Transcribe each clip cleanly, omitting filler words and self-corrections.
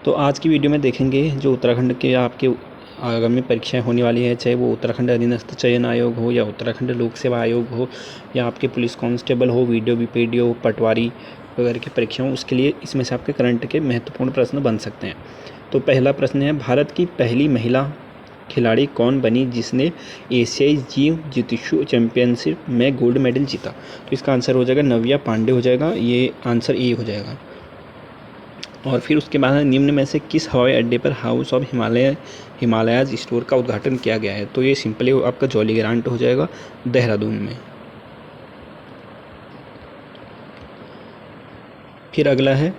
तो आज की वीडियो में देखेंगे जो उत्तराखंड के आपके आगामी परीक्षाएं होने वाली है, चाहे वो उत्तराखंड अधीनस्थ चयन आयोग हो या उत्तराखंड लोक सेवा आयोग हो या आपके पुलिस कांस्टेबल हो, वीडियो बीपीडी हो, पटवारी वगैरह की परीक्षा हो, उसके लिए इसमें से आपके करंट के महत्वपूर्ण प्रश्न बन सकते हैं। तो पहला प्रश्न है, भारत की पहली महिला खिलाड़ी कौन बनी जिसने एशियाई जीव जितुषु चैंपियनशिप में गोल्ड मेडल जीता? तो इसका आंसर हो जाएगा नव्या पांडे हो जाएगा, ये आंसर ए हो जाएगा। और फिर उसके बाद निम्न में से किस हवाई अड्डे पर हाउस ऑफ हिमालयाज स्टोर का उद्घाटन किया गया है? तो ये सिंपली आपका जॉली ग्रांट हो जाएगा देहरादून में। फिर अगला है,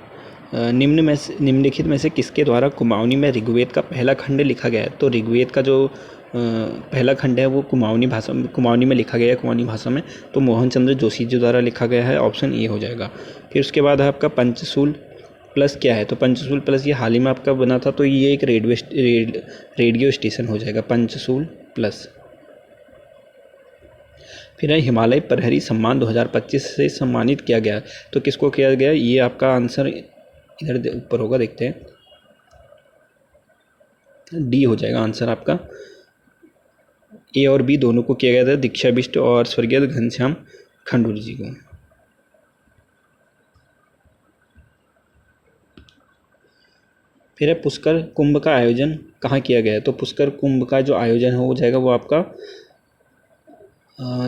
निम्नलिखित में से किसके द्वारा कुमाऊनी में ऋग्वेद का पहला खंड लिखा गया है? तो ऋग्वेद का जो पहला खंड है वो कुमाऊनी में लिखा गया है, कुमाऊनी भाषा में। तो मोहन चंद्र जोशी जी द्वारा लिखा गया है, ऑप्शन ए हो जाएगा। फिर उसके बाद है आपका पंचशूल प्लस क्या है? तो पंचशूल प्लस ये हाल ही में आपका बना था, तो ये एक रेडियो स्टेशन हो जाएगा पंचशूल प्लस। फिर है हिमालय प्रहरी सम्मान 2025 से सम्मानित किया गया, तो किसको किया गया? ये आपका आंसर इधर ऊपर होगा, देखते हैं, डी हो जाएगा आंसर आपका। ए और बी दोनों को किया गया था, दीक्षा बिष्ट और स्वर्गीय घनश्याम खंडूरी जी को। फिर है पुष्कर कुंभ का आयोजन कहाँ किया गया है? तो पुष्कर कुंभ का जो आयोजन हो जाएगा वो आपका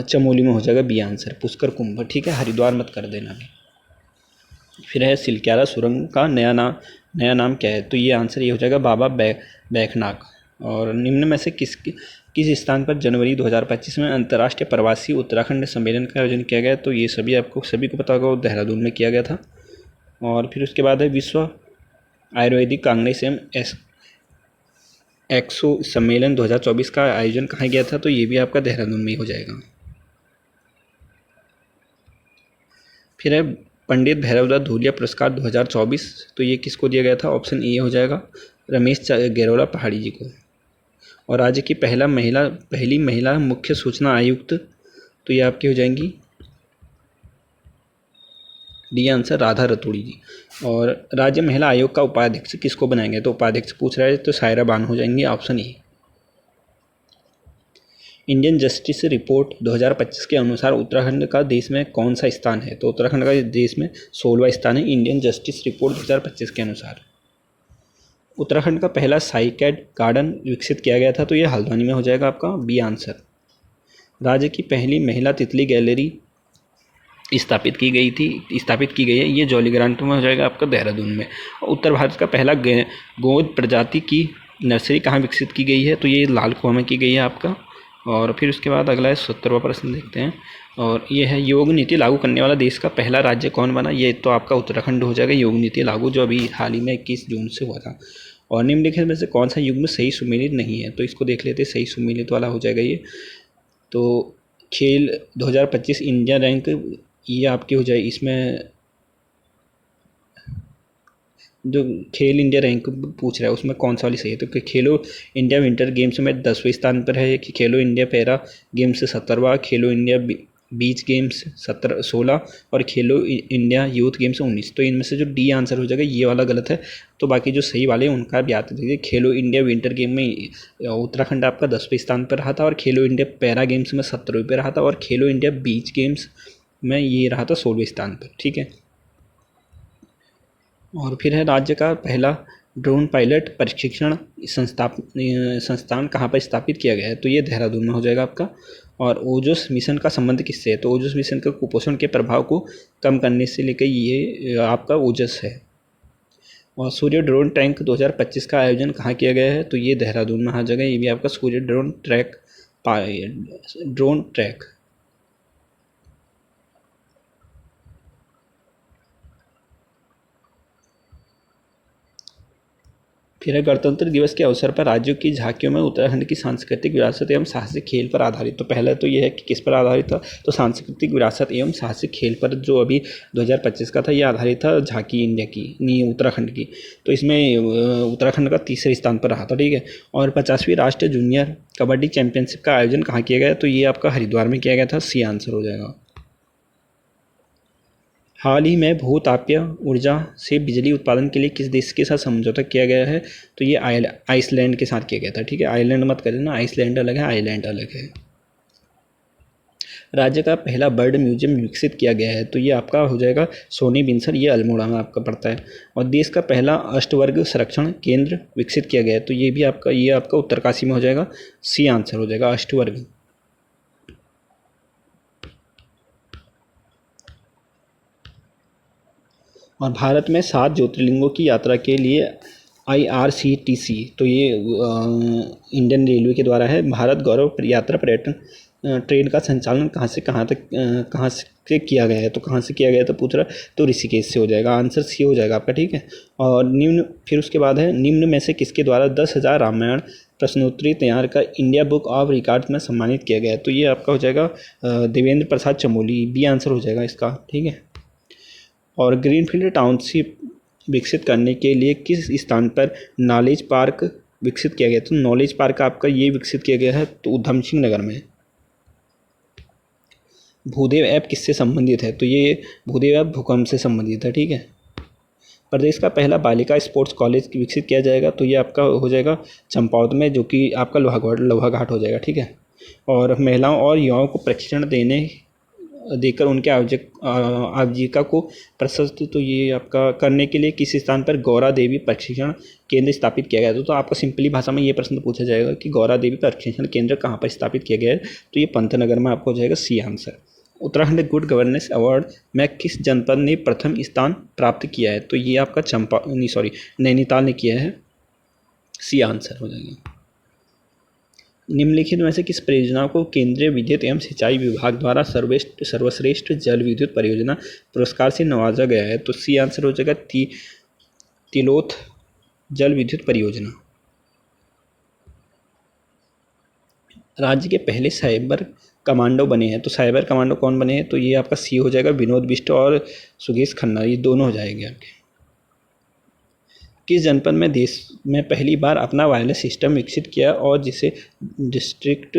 चमोली में हो जाएगा, बी आंसर पुष्कर कुंभ। ठीक है, हरिद्वार मत कर देना भी। फिर है सिलक्यारा सुरंग का नया नाम क्या है? तो ये आंसर ये हो जाएगा बाबा बैखनाक। और निम्न में से किस स्थान पर जनवरी 2025 में अंतर्राष्ट्रीय प्रवासी उत्तराखंड सम्मेलन का आयोजन किया गया? तो ये सभी को पता होगा, देहरादून में किया गया था। और फिर उसके बाद है विश्व आयुर्वेदिक कांग्रेस एवं एक्सो सम्मेलन 2024 का आयोजन कहाँ गया था? तो ये भी आपका देहरादून में ही हो जाएगा। फिर है पंडित भैरवदास धूलिया पुरस्कार 2024, तो ये किसको दिया गया था? ऑप्शन ए हो जाएगा रमेश गेरोला पहाड़ी जी को। और राज्य की पहली महिला मुख्य सूचना आयुक्त, तो ये आपकी हो जाएंगी डी आंसर राधा रतूड़ी जी। और राज्य महिला आयोग का उपाध्यक्ष किसको बनाएंगे? तो उपाध्यक्ष पूछ रहा है, तो सायरा बानो हो जाएंगी, option A. Indian justice report 2025 के अनुसार उत्तराखंड का देश में कौन सा स्थान है? तो उत्तराखंड का देश में 16वां स्थान है इंडियन जस्टिस रिपोर्ट 2025 के अनुसार। उत्तराखंड का पहला साइकेड गार्डन विकसित किया गया था, तो ये हल्द्वानी में हो जाएगा आपका, बी आंसर। राज्य की पहली महिला तितली गैलरी स्थापित की गई है, ये जॉली ग्रांट में हो जाएगा आपका देहरादून में। उत्तर भारत का पहला गोद प्रजाति की नर्सरी कहाँ विकसित की गई है? तो ये लाल कुआं में की गई है आपका। और फिर उसके बाद अगला है 70वां प्रश्न देखते हैं, और ये है योग नीति लागू करने वाला देश का पहला राज्य कौन बना? ये तो आपका उत्तराखंड हो जाएगा, योग नीति लागू जो अभी हाल ही में 21 जून से हुआ था। और निम्नलिखित में से कौन सा युग्म सही सुमेलित नहीं है? तो इसको देख लेते, सही सुमेलित वाला हो जाएगा ये। तो खेल 2025 इंडिया रैंक, ये आपकी हो जाए, इसमें जो खेल इंडिया रैंक पूछ रहा है उसमें कौन सा वाली सही है? तो खेलो इंडिया विंटर गेम्स में 10वें स्थान पर है, कि खेलो इंडिया पैरा गेम्स 17वां, खेलो इंडिया बीच गेम्स 16 और खेलो इंडिया यूथ गेम्स 19। तो इनमें से जो डी आंसर हो जाएगा ये वाला गलत है, तो बाकी जो सही वाले उनका भी याद दीजिए। खेलो इंडिया विंटर गेम में उत्तराखंड आपका 10वें स्थान पर रहा था, और खेलो इंडिया पैरा गेम्स में 17वें पर रहा था, और खेलो इंडिया बीच गेम्स में ये रहा था 16वें स्थान पर। ठीक है, और फिर है राज्य का पहला ड्रोन पायलट प्रशिक्षण संस्थान कहाँ पर स्थापित किया गया है? तो ये देहरादून में हो जाएगा आपका। और ओजोस मिशन का संबंध किससे है? तो ओजोस मिशन का कुपोषण के प्रभाव को कम करने से लेकर ये आपका ओजस है। और सूर्य ड्रोन टैंक 2025 का आयोजन कहाँ किया गया है? तो ये देहरादून में आ जाएगा, ये भी आपका सूर्य ड्रोन ट्रैक। फिर है गणतंत्र दिवस के अवसर पर राज्यों की झांकियों में उत्तराखंड की सांस्कृतिक विरासत एवं साहसिक खेल पर आधारित। तो पहला तो ये है कि किस पर आधारित था? तो सांस्कृतिक विरासत एवं साहसिक खेल पर, जो अभी 2025 का था, ये आधारित था झांकी इंडिया की, नहीं उत्तराखंड की। तो इसमें उत्तराखंड का तीसरे स्थान पर रहा था। ठीक है, और 50वीं राष्ट्रीय जूनियर कबड्डी चैंपियनशिप का आयोजन कहाँ किया गया? तो ये आपका हरिद्वार में किया गया था, सी आंसर हो जाएगा। हाल ही में भूतापीय ऊर्जा से बिजली उत्पादन के लिए किस देश के साथ समझौता किया गया है? तो ये आइसलैंड के साथ किया गया था। ठीक है, आइलैंड मत कर देना, आइसलैंड अलग है, आइलैंड अलग है। राज्य का पहला बर्ड म्यूजियम विकसित किया गया है, तो ये आपका हो जाएगा सोनी बिनसर, ये अल्मोड़ा में आपका पड़ता है। और देश का पहला अष्टवर्ग संरक्षण केंद्र विकसित किया गया है, तो ये आपका उत्तरकाशी में हो जाएगा। सी आंसर हो जाएगा, अष्टवर्ग। और भारत में 7 ज्योतिर्लिंगों की यात्रा के लिए IRCTC, तो ये इंडियन रेलवे के द्वारा है, भारत गौरव यात्रा पर्यटन ट्रेन का संचालन कहाँ से कहाँ से किया गया है? तो कहाँ से किया गया तो पूछ रहा है, तो ऋषिकेश से हो जाएगा, आंसर सी हो जाएगा आपका। ठीक है, और फिर उसके बाद है, निम्न में से किसके द्वारा 10,000 रामायण प्रश्नोत्तरी तैयार कर इंडिया बुक ऑफ रिकॉर्ड्स में सम्मानित किया गया है? तो ये आपका हो जाएगा देवेंद्र प्रसाद चमोली, बी आंसर हो जाएगा इसका। ठीक है, और ग्रीनफील्ड टाउनशिप विकसित करने के लिए किस स्थान पर नॉलेज पार्क विकसित किया गया? तो नॉलेज पार्क आपका ये विकसित किया गया है तो उधम सिंह नगर में। भूदेव ऐप किससे संबंधित है? तो ये भूदेव ऐप भूकंप से संबंधित है। ठीक है, प्रदेश का पहला बालिका स्पोर्ट्स कॉलेज विकसित किया जाएगा, तो ये आपका हो जाएगा चंपावत में, जो कि आपका लोहाघाट हो जाएगा। ठीक है, और महिलाओं और युवाओं को प्रशिक्षण देकर उनके आजीविका को प्रशस्त, तो ये आपका करने के लिए किस स्थान पर गौरा देवी प्रशिक्षण केंद्र स्थापित किया गया? तो आपका सिंपली भाषा में ये प्रश्न पूछा जाएगा कि गौरा देवी प्रशिक्षण केंद्र कहाँ पर स्थापित किया गया है? तो ये पंतनगर में आपको हो जाएगा, C answer. Uttarakhand good governance award में किस जनपद ने प्रथम स्थान प्राप्त किया है? तो ये आपका नैनीताल ने किया है, सी आंसर हो जाएगा। निम्नलिखित में से किस परियोजना को केंद्रीय विद्युत एवं सिंचाई विभाग द्वारा सर्वश्रेष्ठ जल विद्युत परियोजना पुरस्कार से नवाजा गया है? तो सी आंसर हो जाएगा, तिलोथ जल विद्युत परियोजना। राज्य के पहले साइबर कमांडो बने हैं, तो साइबर कमांडो कौन बने हैं? तो ये आपका सी हो जाएगा, विनोद बिष्ट और सुगेश खन्ना, ये दोनों हो जाएंगे आपके। किस जनपद में देश में पहली बार अपना वायरलेस सिस्टम विकसित किया और जिसे डिस्ट्रिक्ट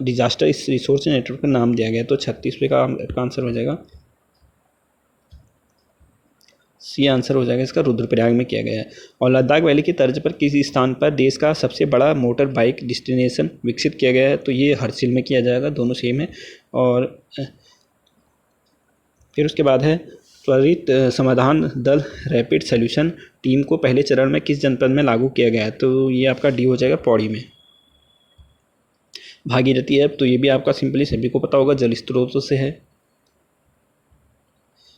डिजास्टर रिसोर्स नेटवर्क का नाम दिया गया? तो 36वें का आंसर हो जाएगा, सी आंसर हो जाएगा इसका, रुद्रप्रयाग में किया गया है। और लद्दाख वैली की तर्ज पर किस स्थान पर देश का सबसे बड़ा मोटर बाइक डेस्टिनेशन विकसित किया गया है? तो ये हर्सिल में किया जाएगा, दोनों सेम है। और फिर उसके बाद है, त्वरित समाधान दल रैपिड सॉल्यूशन टीम को पहले चरण में किस जनपद में लागू किया गया है? तो ये आपका डी हो जाएगा, पौड़ी में। भागीरथी ऐप, तो ये भी आपका सिंपली सभी को पता होगा, जल स्रोतों से है।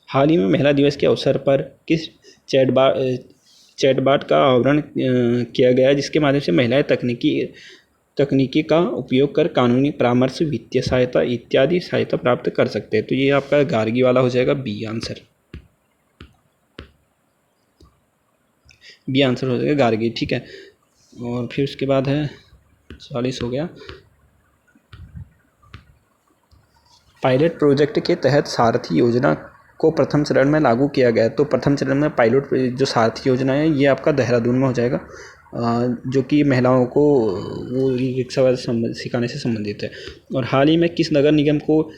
हाल ही में महिला दिवस के अवसर पर किस चैटबॉट का आवरण किया गया, जिसके माध्यम से महिलाएं तकनीकी का उपयोग कर कानूनी परामर्श, वित्तीय सहायता इत्यादि सहायता प्राप्त कर सकते हैं? तो ये आपका गार्गी वाला हो जाएगा, बी आंसर। बी आंसर हो जाएगा, गार्गी। ठीक है, और फिर उसके बाद है 40 हो गया। पायलट प्रोजेक्ट के तहत सारथी योजना को प्रथम चरण में लागू किया गया, तो प्रथम चरण में पायलट जो सारथी योजना है ये आपका देहरादून में हो जाएगा, जो कि महिलाओं को वो रिक्शा सिखाने से संबंधित है। और हाल ही में किस नगर निगम को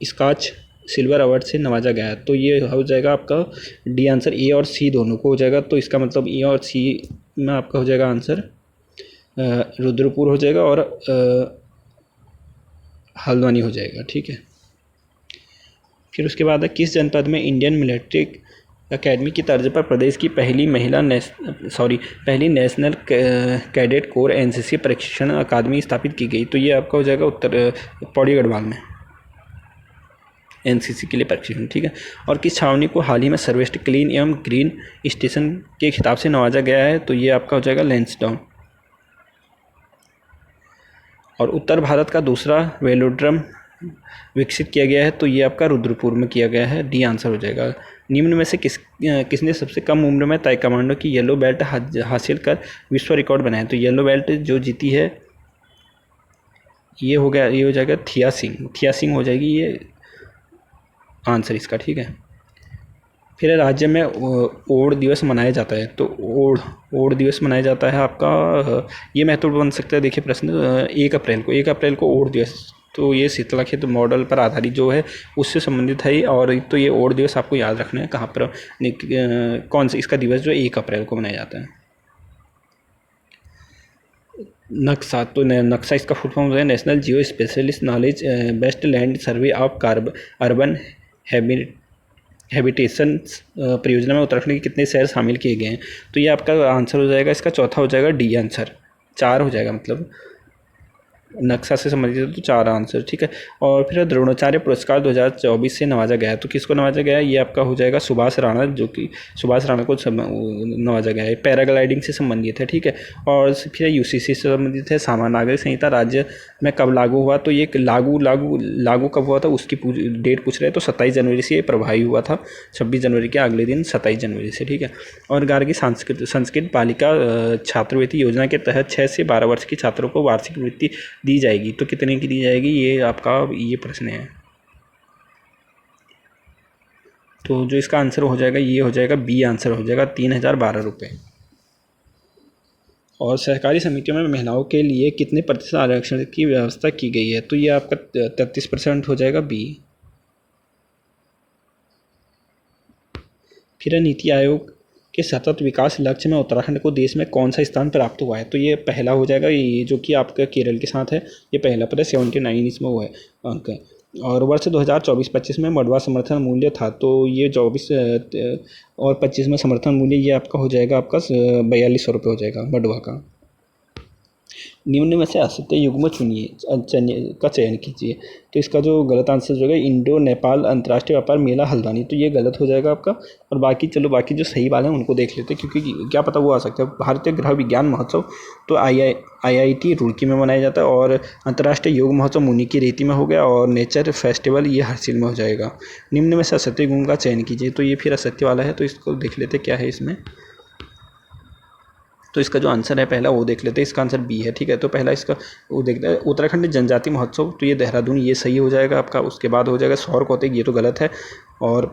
स्कॉच सिल्वर अवार्ड से नवाजा गया है? तो ये हो जाएगा आपका डी आंसर, ए और सी दोनों को हो जाएगा, तो इसका मतलब ए और सी में आपका हो जाएगा आंसर रुद्रपुर हो जाएगा और हल्द्वानी हो जाएगा। ठीक है, फिर उसके बाद है, किस जनपद में इंडियन मिलिट्री अकेडमी की तर्ज पर प्रदेश की पहली नेशनल कैडेट कोर एनसीसी प्रशिक्षण अकादमी स्थापित की गई? तो ये आपका हो जाएगा पौड़ी गढ़वाल में, एनसीसी के लिए प्रशिक्षण। ठीक है, और किस छावनी को हाल ही में सर्वश्रेष्ठ क्लीन एवं ग्रीन स्टेशन के खिताब से नवाजा गया है? तो ये आपका हो जाएगा लैंसडाउन। और उत्तर भारत का दूसरा वेलोड्रम विकसित किया गया है, तो ये आपका रुद्रपुर में किया गया है, डी आंसर हो जाएगा। निम्न में से किसने सबसे कम उम्र में ताइक्वांडो की येलो बेल्ट हासिल कर विश्व रिकॉर्ड बनाया? तो येलो बेल्ट जो जीती है ये हो जाएगा थिया सिंह हो जाएगी ये आंसर इसका। ठीक है, फिर राज्य में ओड़ दिवस मनाया जाता है, तो ओड़ दिवस मनाया जाता है आपका, ये महत्वपूर्ण बन सकता है। देखिए प्रश्न, 1 अप्रैल को ओड़ दिवस तो ये शीतलाखेत मॉडल पर आधारित जो है उससे संबंधित है। और तो ये और दिवस आपको याद रखना है कहाँ पर कौन सा इसका दिवस जो 1 अप्रैल को मनाया जाता है। नक्शा, तो नक्शा इसका फुल फॉर्म है national Jio specialist knowledge best land survey of urban habitation परियोजना में उत्तराखंड के कितने शहर शामिल किए गए हैं। तो ये आपका आंसर हो जाएगा, इसका चौथा हो जाएगा डी आंसर, 4 हो जाएगा, मतलब नक्शा से संबंधित है तो 4 आंसर, ठीक है। और फिर द्रोणाचार्य पुरस्कार 2024 से नवाजा गया है, तो किसको नवाजा गया है, ये आपका हो जाएगा सुभाष राणा, जो कि सुभाष राणा को नवाजा गया है। पैराग्लाइडिंग से संबंधित है, ठीक है। और फिर यूसीसी से संबंधित है। सामान्य नागरिक संहिता राज्य में कब लागू हुआ, तो ये लागू कब हुआ था उसकी डेट पूछ रहे हैं, तो 27 जनवरी से ये प्रभावी हुआ था, 26 जनवरी के अगले दिन 27 जनवरी से, ठीक है। और गार्गी संस्कृत बालिका छात्रवृत्ति योजना के तहत 6 से 12 वर्ष के छात्रों को वार्षिक वृत्ति दी जाएगी, तो कितने की दी जाएगी, ये आपका ये प्रश्न है। तो जो इसका आंसर हो जाएगा ये हो जाएगा बी आंसर हो जाएगा, 3012 रुपये। और सहकारी समितियों में महिलाओं के लिए कितने प्रतिशत आरक्षण की व्यवस्था की गई है, तो ये आपका 33% हो जाएगा, बी। फिर नीति आयोग के सतत विकास लक्ष्य में उत्तराखंड को देश में कौन सा स्थान प्राप्त हुआ है, तो ये पहला हो जाएगा, ये जो कि आपका केरल के साथ है, ये पहला पद है, 79 इसमें वो है अंक। और वर्ष 2024-25 में मडवा समर्थन मूल्य था, तो ये 24 और 25 में समर्थन मूल्य ये आपका हो जाएगा, आपका 4200 रुपये हो जाएगा मडवा का। निम्न में से असत्य युग्म चुनिए का चयन कीजिए, तो इसका जो गलत आंसर जो है इंडो नेपाल अंतर्राष्ट्रीय व्यापार मेला हल्द्वानी, तो ये गलत हो जाएगा आपका। और बाकी चलो बाकी जो सही वाले हैं उनको देख लेते हैं, क्योंकि क्या पता वो आ सकता है। भारतीय ग्रह विज्ञान महोत्सव तो IIT रुड़की में मनाया जाता है, और अंतर्राष्ट्रीय योग महोत्सव मुनि की रेती में हो गया, और नेचर फेस्टिवल ये हरसिल में हो जाएगा। निम्न में से असत्य युग्म का चयन कीजिए, तो ये फिर असत्य वाला है, तो इसको देख लेते क्या है इसमें। तो इसका जो आंसर है पहला वो देख लेते हैं, इसका आंसर बी है, ठीक है। तो पहला इसका वो देखते हैं उत्तराखंड जनजाति महोत्सव, तो ये देहरादून, ये सही हो जाएगा आपका। उसके बाद हो जाएगा सौर कौतिक, ये तो गलत है। और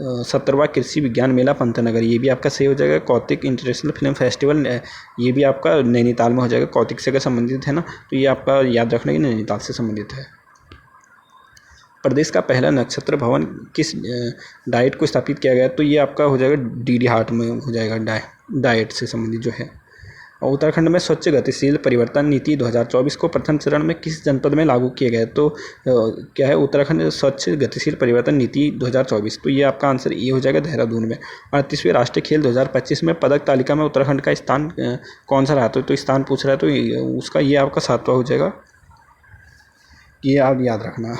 17वां कृषि विज्ञान मेला पंतनगर, ये भी आपका सही हो जाएगा। कौतिक इंटरनेशनल फिल्म फेस्टिवल, ये भी आपका नैनीताल में हो जाएगा, कौतिक से अगर संबंधित है ना, तो ये आपका याद रखना कि नैनीताल से संबंधित है। प्रदेश का पहला नक्षत्र भवन किस डाइट को स्थापित किया गया, तो ये आपका हो जाएगा DD हाट में हो जाएगा, डाइट से संबंधित जो है। और उत्तराखंड में स्वच्छ गतिशील परिवर्तन नीति 2024 को प्रथम चरण में किस जनपद में लागू किया गया है, तो क्या है उत्तराखंड स्वच्छ गतिशील परिवर्तन नीति 2024, तो ये आपका आंसर ये हो जाएगा, देहरादून में। 38वें राष्ट्रीय खेल 2025 में पदक तालिका में उत्तराखंड का स्थान कौन सा रहा, तो स्थान पूछ रहा है, तो उसका ये आपका 7वां हो जाएगा, ये आप याद रखना।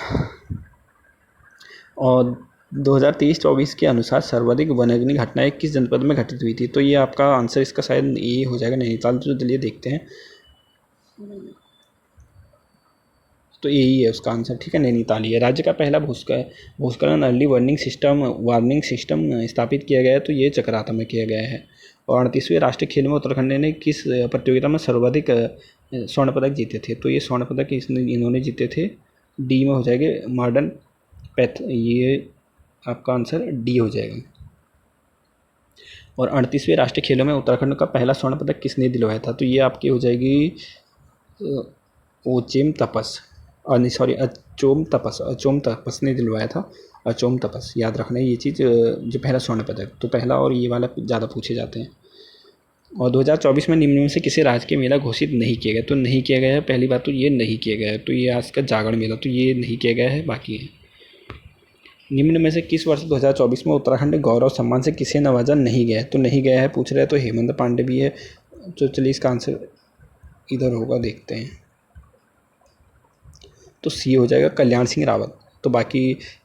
और 2023-24 के अनुसार सर्वाधिक वनाग्नि घटनाएं किस जनपद में घटित हुई थी, तो ये आपका आंसर इसका शायद ये हो जाएगा, नैनीताल। तो चलिए देखते हैं, तो यही है उसका आंसर, ठीक है, नैनीताल ही है। राज्य का पहला भूस्खलन अर्ली वार्निंग सिस्टम स्थापित किया गया है, तो ये चकराता में किया गया है। और 38वें राष्ट्रीय खेल में उत्तराखंड ने किस प्रतियोगिता में सर्वाधिक स्वर्ण पदक जीते थे, तो ये स्वर्ण पदक इन्होंने जीते थे, डी में हो जाएंगे मॉडर्न पैथ, ये आपका आंसर डी हो जाएगा। और 38वें राष्ट्रीय खेलों में उत्तराखंड का पहला स्वर्ण पदक किसने दिलवाया था, तो ये आपकी हो जाएगी अचोम तपस ने दिलवाया था, अचोम तपस, याद रखना है ये चीज़, जो पहला स्वर्ण पदक, तो पहला और ये वाला ज़्यादा पूछे जाते हैं। और 2024 में निम्न में से किसी राज्य के मेला घोषित नहीं किया गया, तो नहीं किया गया है, पहली बात तो ये नहीं किया गया है, तो ये आज का जागरण मेला, तो ये नहीं किया गया है, बाकी है। निम्न में से किस वर्ष 2024 में उत्तराखंड गौरव सम्मान से किसे नवाजा नहीं गया है, तो नहीं गया है पूछ रहे हैं, तो हेमंत पांडे भी है, तो चलिए इसका आंसर इधर होगा, देखते हैं, तो सी हो जाएगा कल्याण सिंह रावत। तो बाकी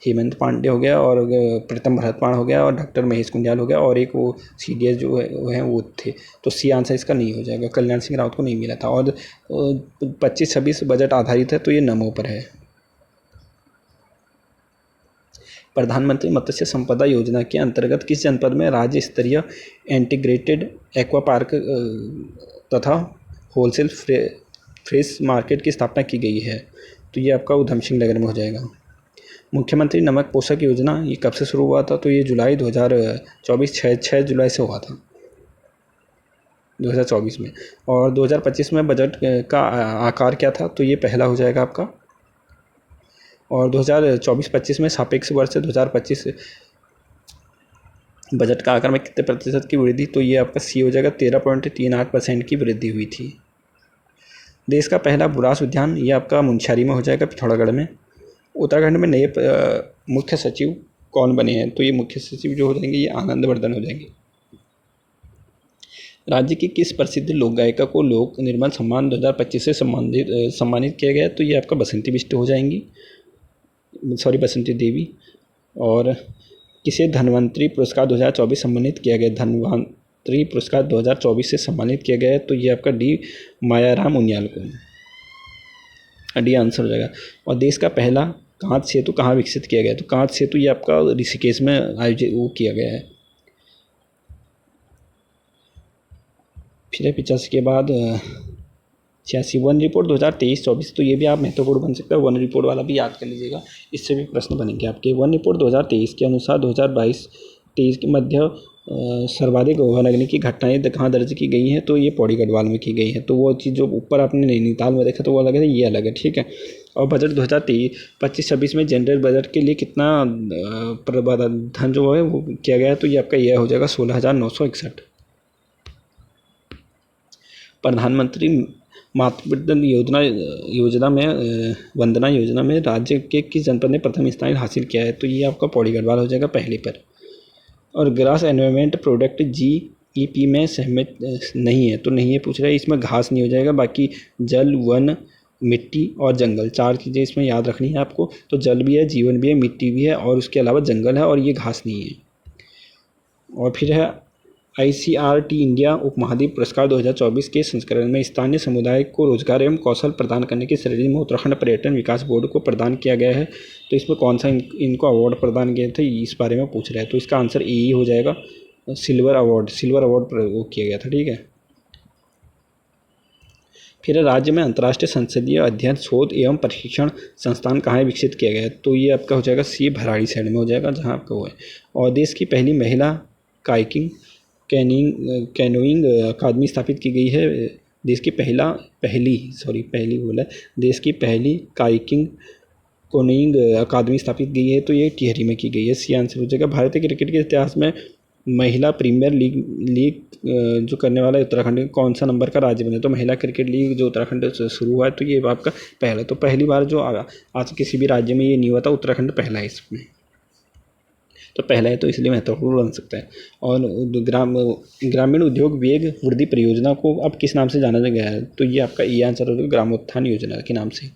हेमंत पांडे हो गया, और प्रीतम भरतपाण हो गया, और डॉक्टर महेश कुंजाल हो गया, और एक वो CDS जो है वो थे, तो सी आंसर इसका नहीं हो जाएगा, कल्याण सिंह रावत को नहीं मिला था। और 25-26 बजट आधारित है, तो ये नमो पर है। प्रधानमंत्री मत्स्य संपदा योजना के अंतर्गत किस जनपद में राज्य स्तरीय इंटीग्रेटेड एक्वा पार्क तथा होलसेल फ्रेश मार्केट की स्थापना की गई है, तो ये आपका उधम सिंह नगर में हो जाएगा। मुख्यमंत्री नमक पोषक योजना ये कब से शुरू हुआ था, तो ये जुलाई 2024 6 जुलाई से हुआ था 2024 में। और 2025 में बजट का आकार क्या था, तो ये पहला हो जाएगा आपका और 2024-25 में सापेक्ष वर्ष 2025 बजट का आकार में कितने प्रतिशत की वृद्धि, तो ये आपका सी हो जाएगा, 13.38% की वृद्धि हुई थी। देश का पहला बुरास उद्यान ये आपका मुंशियारी में हो जाएगा, पिथौरागढ़ में। उत्तराखंड में नए मुख्य सचिव कौन बने हैं, तो ये मुख्य सचिव जो हो जाएंगे ये आनंदवर्धन हो जाएंगे। राज्य की किस प्रसिद्ध लोक गायिका को लोक निर्मल सम्मान 2025 से सम्मानित किया गया, तो ये आपका बसंती बिष्ट हो जाएंगी, बसंती देवी। और किसे धन्वंतरी पुरस्कार 2024 सम्मानित किया गया, धन्वंतरी पुरस्कार 2024 से सम्मानित किया गया है, तो ये आपका डी मायाराम उनियाल को, डी आंसर हो जाएगा। और देश का पहला कांच सेतु कहाँ विकसित किया गया, तो कांच सेतु ये आपका ऋषिकेश में आयोजित वो किया गया है। फिर 85 के बाद 86 वन रिपोर्ट 2023-24, तो ये भी आप महत्वपूर्ण बन सकता है, वन रिपोर्ट वाला भी याद कर लीजिएगा, इससे भी प्रश्न बनेंगे आपके। वन रिपोर्ट 2023 के अनुसार 2022-23 के मध्य सर्वाधिक वनाग्नि की घटनाएं कहाँ दर्ज की गई हैं, तो ये पौड़ी गढ़वाल में की गई है। तो वो चीज़ जो ऊपर आपने नैनीताल में देखा तो वो अलग है, ये अलग है, ठीक है। और बजट 2023-25 में जनरल बजट के लिए कितना प्रावधान जो है वो किया गया है, तो ये आपका यह हो जाएगा 16,961। प्रधानमंत्री मातृवंदना योजना में वंदना योजना में राज्य के किस जनपद ने प्रथम स्थान हासिल किया है, तो ये आपका पौड़ी गढ़वाल हो जाएगा पहले पर। और ग्रास एनवायरनमेंट प्रोडक्ट GEP में सहमत नहीं है, तो नहीं है पूछ रहा है, इसमें घास नहीं हो जाएगा। बाकी जल, वन, मिट्टी और जंगल, चार चीज़ें इसमें याद रखनी है आपको। तो जल भी है, जीवन भी है, मिट्टी भी है, और उसके अलावा जंगल है, और ये घास नहीं है। और फिर है ICRT इंडिया उपमहाद्वीप पुरस्कार 2024 के संस्करण में स्थानीय समुदाय को रोजगार एवं कौशल प्रदान करने की श्रेणी में उत्तराखंड पर्यटन विकास बोर्ड को प्रदान किया गया है। तो इसमें कौन सा इनको अवार्ड प्रदान किए थे, इस बारे में पूछ रहे हैं। तो इसका आंसर ए हो जाएगा, सिल्वर अवार्ड वो किया गया था, ठीक है। फिर राज्य में अंतर्राष्ट्रीय संसदीय अध्ययन शोध एवं प्रशिक्षण संस्थान कहाँ विकसित किया गया है, तो ये आपका हो जाएगा सी भराड़ी साइड में हो जाएगा, जहाँ आपका वो है। और देश की पहली महिला काइकिंग कैनोइंग अकादमी स्थापित की गई है। देश की देश की पहली काइकिंग कैनोइंग अकादमी स्थापित की गई है, तो ये टिहरी में की गई है, सी आंसर हो जाएगा। भारतीय क्रिकेट के इतिहास में महिला प्रीमियर लीग जो करने वाला उत्तराखंड कौन सा नंबर का राज्य बने, तो महिला क्रिकेट लीग जो उत्तराखंड से शुरू हुआ है, तो ये आपका पहला, तो पहली बार जो आज किसी भी राज्य में ये नहीं हुआ था, उत्तराखंड पहला है इसमें, तो पहला है, तो इसलिए महत्वपूर्ण बन सकता है। और ग्रामीण उद्योग वेग वृद्धि परियोजना को अब किस नाम से जाना गया है, तो ये आपका ये आंसर होगा, ग्रामोत्थान योजना के नाम से।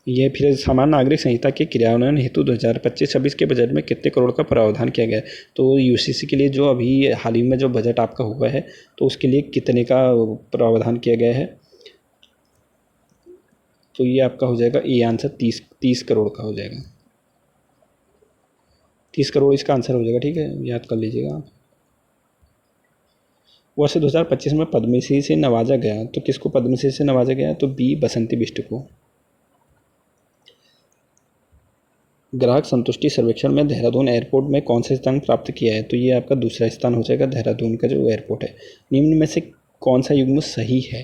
ये फिर सामान्य नागरिक संहिता के क्रियान्वयन हेतु 2025-26 के बजट में कितने करोड़ का प्रावधान किया गया है, तो UCC के लिए जो अभी हाल ही में जो बजट आपका हुआ है, तो उसके लिए कितने का प्रावधान किया गया है, तो ये आपका हो जाएगा ये आंसर 30 करोड़ का हो जाएगा, 30 करोड़ इसका आंसर हो जाएगा, ठीक है, याद कर लीजिएगा आप। वर्ष 2025 में पद्मश्री से नवाजा गया, तो किसको पद्मश्री से नवाजा गया, तो B बसंती बिष्ट को। ग्राहक संतुष्टि सर्वेक्षण में देहरादून एयरपोर्ट में कौन सा स्थान प्राप्त किया है, तो ये आपका दूसरा स्थान हो जाएगा, देहरादून का जो एयरपोर्ट है। निम्न में से कौन सा युग्म सही है,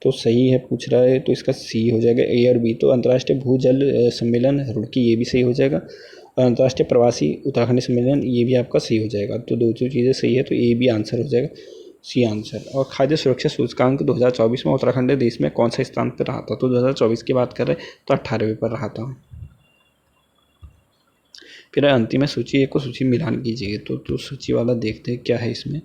तो सही है पूछ रहा है, तो इसका C हो जाएगा, A और B। तो अंतर्राष्ट्रीय भूजल सम्मेलन रुड़की, ये भी सही हो जाएगा। और अंतर्राष्ट्रीय प्रवासी उत्तराखंड सम्मेलन, ये भी आपका सही हो जाएगा। तो दो चीज़ें सही है, तो A भी आंसर हो जाएगा, C आंसर। और खाद्य सुरक्षा सूचकांक 2024 में उत्तराखंड देश में कौन सा स्थान पर रहा था, तो 2024 की बात कर रहे हैं, तो 18वें पर रहा था। फिर अंतिम सूची एक को सूची मिलान कीजिए, तो सूची वाला देखते हैं क्या है इसमें।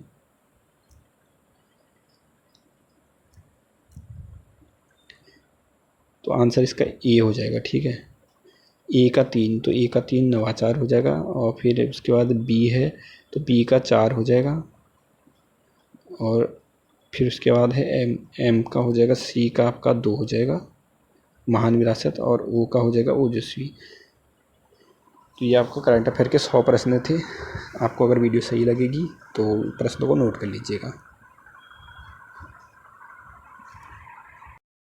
तो आंसर इसका A हो जाएगा, ठीक है, A का 3, तो A का 3 नवाचार हो जाएगा। और फिर उसके बाद B है, तो B का 4 हो जाएगा। और फिर उसके बाद है M का हो जाएगा, C का आपका 2 हो जाएगा, महान विरासत। और O का हो जाएगा ओजस्वी। तो ये आपको करंट अफेयर के 100 प्रश्न थे। आपको अगर वीडियो सही लगेगी तो प्रश्नों को नोट कर लीजिएगा।